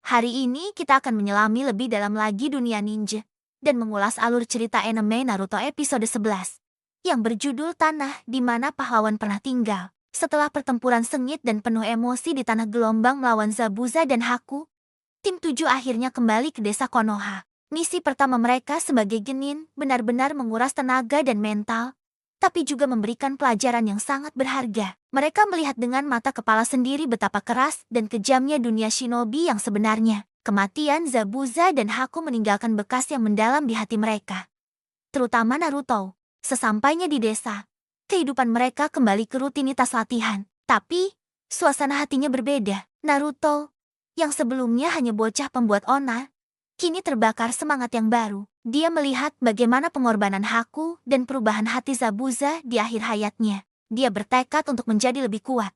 Hari ini kita akan menyelami lebih dalam lagi dunia ninja dan mengulas alur cerita anime Naruto episode 11 yang berjudul Tanah di Mana Pahlawan Pernah Tinggal. Setelah pertempuran sengit dan penuh emosi di Tanah Gelombang melawan Zabuza dan Haku, tim 7 akhirnya kembali ke desa Konoha. Misi pertama mereka sebagai genin benar-benar menguras tenaga dan mental, tapi juga memberikan pelajaran yang sangat berharga. Mereka melihat dengan mata kepala sendiri betapa keras dan kejamnya dunia shinobi yang sebenarnya. Kematian Zabuza dan Haku meninggalkan bekas yang mendalam di hati mereka. Terutama Naruto. Sesampainya di desa, kehidupan mereka kembali ke rutinitas latihan. Tapi, suasana hatinya berbeda. Naruto, yang sebelumnya hanya bocah pembuat onar, kini terbakar semangat yang baru. Dia melihat bagaimana pengorbanan Haku dan perubahan hati Zabuza di akhir hayatnya. Dia bertekad untuk menjadi lebih kuat.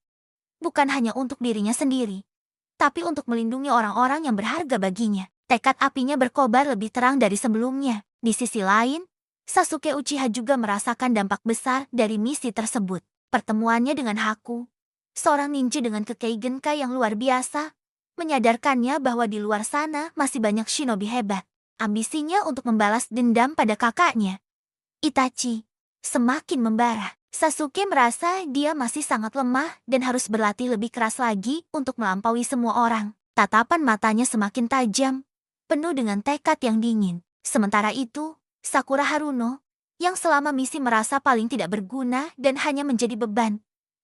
Bukan hanya untuk dirinya sendiri, tapi untuk melindungi orang-orang yang berharga baginya. Tekad apinya berkobar lebih terang dari sebelumnya. Di sisi lain, Sasuke Uchiha juga merasakan dampak besar dari misi tersebut. Pertemuannya dengan Haku, seorang ninja dengan kekei Genkai yang luar biasa, menyadarkannya bahwa di luar sana masih banyak shinobi hebat. Ambisinya untuk membalas dendam pada kakaknya, Itachi, semakin membara. Sasuke merasa dia masih sangat lemah dan harus berlatih lebih keras lagi untuk melampaui semua orang. Tatapan matanya semakin tajam, penuh dengan tekad yang dingin. Sementara itu, Sakura Haruno, yang selama misi merasa paling tidak berguna dan hanya menjadi beban,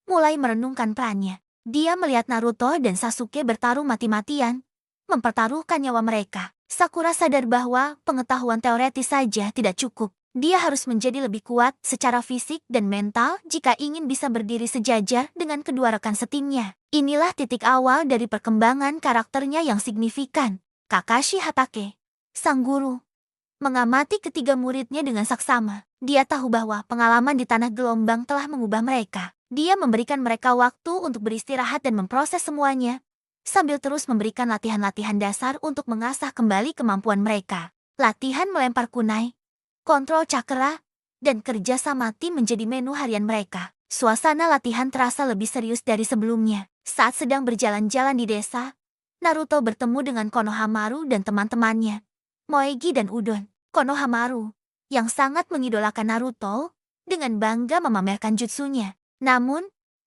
mulai merenungkan perannya. Dia melihat Naruto dan Sasuke bertarung mati-matian, mempertaruhkan nyawa mereka. Sakura sadar bahwa pengetahuan teoretis saja tidak cukup. Dia harus menjadi lebih kuat secara fisik dan mental jika ingin bisa berdiri sejajar dengan kedua rekan setimnya. Inilah titik awal dari perkembangan karakternya yang signifikan. Kakashi Hatake, sang guru, mengamati ketiga muridnya dengan saksama. Dia tahu bahwa pengalaman di Tanah Gelombang telah mengubah mereka. Dia memberikan mereka waktu untuk beristirahat dan memproses semuanya, sambil terus memberikan latihan-latihan dasar untuk mengasah kembali kemampuan mereka. Latihan melempar kunai, kontrol cakra, dan kerja sama tim menjadi menu harian mereka. Suasana latihan terasa lebih serius dari sebelumnya. Saat sedang berjalan-jalan di desa, Naruto bertemu dengan Konohamaru dan teman-temannya, Moegi dan Udon. Konohamaru, yang sangat mengidolakan Naruto, dengan bangga memamerkan jutsunya. Namun,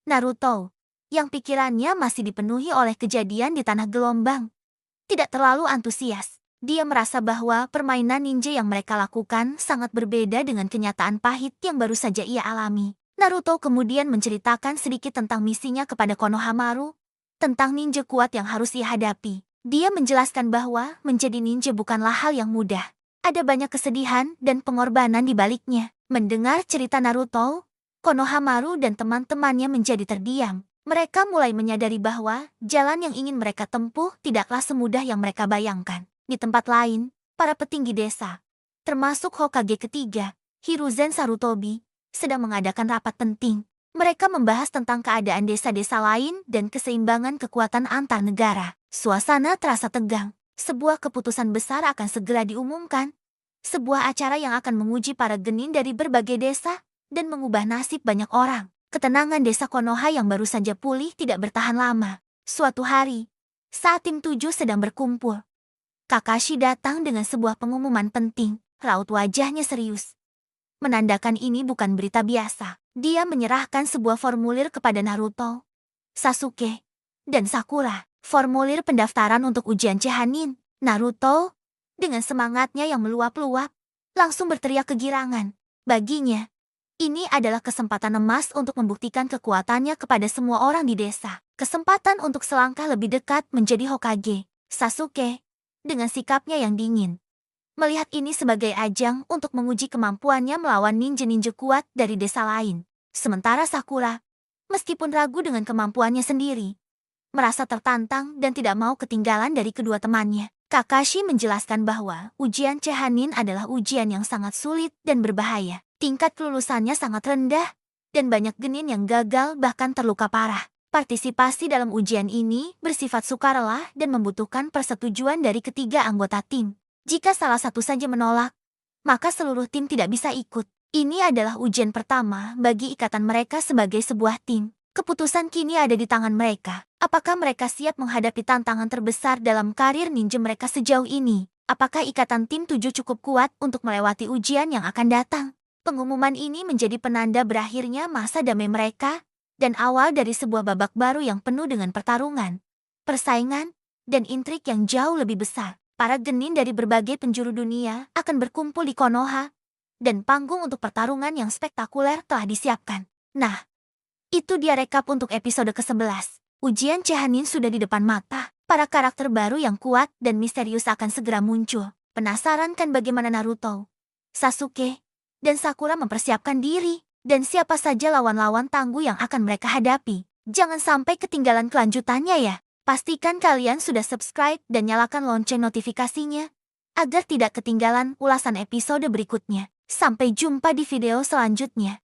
Naruto, yang pikirannya masih dipenuhi oleh kejadian di Tanah Gelombang, tidak terlalu antusias. Dia merasa bahwa permainan ninja yang mereka lakukan sangat berbeda dengan kenyataan pahit yang baru saja ia alami. Naruto kemudian menceritakan sedikit tentang misinya kepada Konohamaru, tentang ninja kuat yang harus ia hadapi. Dia menjelaskan bahwa menjadi ninja bukanlah hal yang mudah. Ada banyak kesedihan dan pengorbanan di baliknya. Mendengar cerita Naruto, Konohamaru dan teman-temannya menjadi terdiam. Mereka mulai menyadari bahwa jalan yang ingin mereka tempuh tidaklah semudah yang mereka bayangkan. Di tempat lain, para petinggi desa, termasuk Hokage ketiga, Hiruzen Sarutobi, sedang mengadakan rapat penting. Mereka membahas tentang keadaan desa-desa lain dan keseimbangan kekuatan antar negara. Suasana terasa tegang. Sebuah keputusan besar akan segera diumumkan. Sebuah acara yang akan menguji para genin dari berbagai desa dan mengubah nasib banyak orang. Ketenangan desa Konoha yang baru saja pulih tidak bertahan lama. Suatu hari, saat tim 7 sedang berkumpul, Kakashi datang dengan sebuah pengumuman penting. Raut wajahnya serius, menandakan ini bukan berita biasa. Dia menyerahkan sebuah formulir kepada Naruto, Sasuke, dan Sakura. Formulir pendaftaran untuk ujian Chunin. Naruto, dengan semangatnya yang meluap-luap, langsung berteriak kegirangan. Baginya, ini adalah kesempatan emas untuk membuktikan kekuatannya kepada semua orang di desa. Kesempatan untuk selangkah lebih dekat menjadi Hokage. Sasuke, dengan sikapnya yang dingin, melihat ini sebagai ajang untuk menguji kemampuannya melawan ninja-ninja kuat dari desa lain. Sementara Sakura, meskipun ragu dengan kemampuannya sendiri, merasa tertantang dan tidak mau ketinggalan dari kedua temannya. Kakashi menjelaskan bahwa ujian Chunin adalah ujian yang sangat sulit dan berbahaya. Tingkat kelulusannya sangat rendah, dan banyak genin yang gagal bahkan terluka parah. Partisipasi dalam ujian ini bersifat sukarela dan membutuhkan persetujuan dari ketiga anggota tim. Jika salah satu saja menolak, maka seluruh tim tidak bisa ikut. Ini adalah ujian pertama bagi ikatan mereka sebagai sebuah tim. Keputusan kini ada di tangan mereka. Apakah mereka siap menghadapi tantangan terbesar dalam karir ninja mereka sejauh ini? Apakah ikatan tim 7 cukup kuat untuk melewati ujian yang akan datang? Pengumuman ini menjadi penanda berakhirnya masa damai mereka dan awal dari sebuah babak baru yang penuh dengan pertarungan, persaingan, dan intrik yang jauh lebih besar. Para genin dari berbagai penjuru dunia akan berkumpul di Konoha, dan panggung untuk pertarungan yang spektakuler telah disiapkan. Nah, itu dia rekap untuk episode ke-11. Ujian Chehanin sudah di depan mata. Para karakter baru yang kuat dan misterius akan segera muncul. Penasaran kan bagaimana Naruto, Sasuke, dan Sakura mempersiapkan diri? Dan siapa saja lawan-lawan tangguh yang akan mereka hadapi? Jangan sampai ketinggalan kelanjutannya ya. Pastikan kalian sudah subscribe dan nyalakan lonceng notifikasinya agar tidak ketinggalan ulasan episode berikutnya. Sampai jumpa di video selanjutnya.